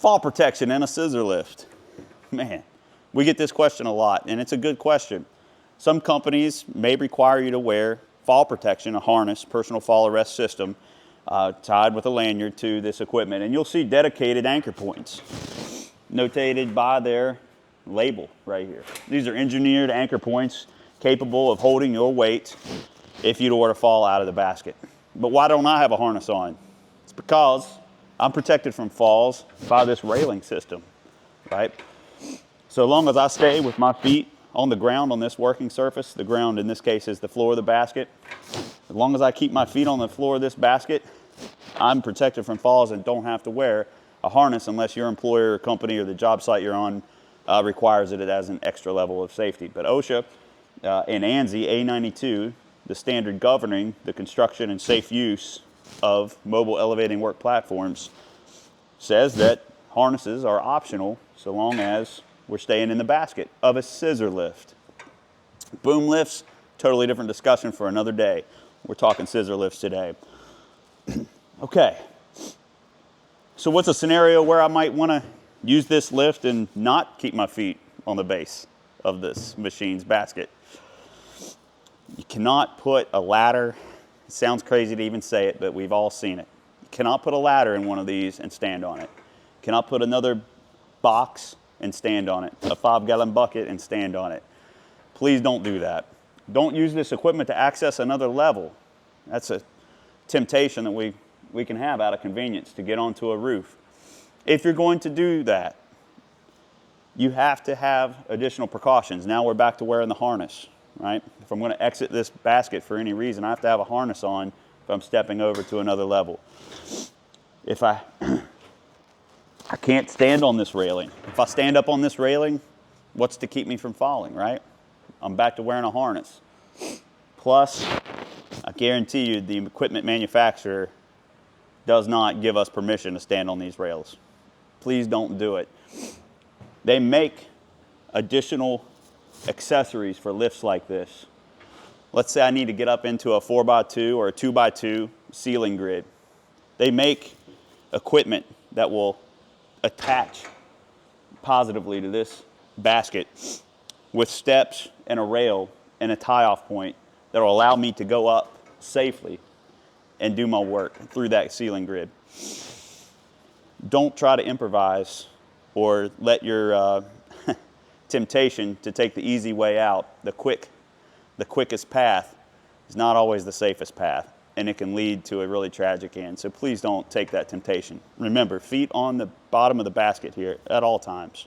Fall protection in a scissor lift. Man, we get this question a lot, and it's a good question. Some companies may require you to wear fall protection, a harness, personal fall arrest system, tied with a lanyard to this equipment. And you'll see dedicated anchor points notated by their label right here. These are engineered anchor points capable of holding your weight if you were to fall out of the basket. But why don't I have a harness on? It's because I'm protected from falls by this railing system, right? So long as I stay with my feet on the ground on this working surface, the ground in this case is the floor of the basket. As long as I keep my feet on the floor of this basket, I'm protected from falls and don't have to wear a harness unless your employer or company or the job site you're on requires it as an extra level of safety. But OSHA and ANSI A92, the standard governing the construction and safe use of mobile elevating work platforms, says that harnesses are optional so long as we're staying in the basket of a scissor lift. Boom lifts, totally different discussion for another day. We're talking scissor lifts today. Okay, so what's a scenario where I might want to use this lift and not keep my feet on the base of this machine's basket? You cannot put a ladder. It sounds crazy to even say it, but we've all seen it. You cannot put a ladder in one of these and stand on it. You cannot put another box and stand on it, a 5-gallon bucket and stand on it. Please don't do that. Don't use this equipment to access another level. That's a temptation that we can have out of convenience, to get onto a roof. If you're going to do that, you have to have additional precautions. Now we're back to wearing the harness, right? If I'm going to exit this basket for any reason, I have to have a harness on if I'm stepping over to another level. If I can't stand on this railing. If I stand up on this railing, what's to keep me from falling, right? I'm back to wearing a harness. Plus, I guarantee you the equipment manufacturer does not give us permission to stand on these rails. Please don't do it. They make additional accessories for lifts like this. Let's say I need to get up into a 4x2 or a 2x2 ceiling grid. They make equipment that will attach positively to this basket with steps and a rail and a tie-off point that will allow me to go up safely and do my work through that ceiling grid. Don't try to improvise or let your temptation to take the easy way out, the quickest path is not always the safest path, and it can lead to a really tragic end. So please don't take that temptation. Remember, feet on the bottom of the basket here at all times.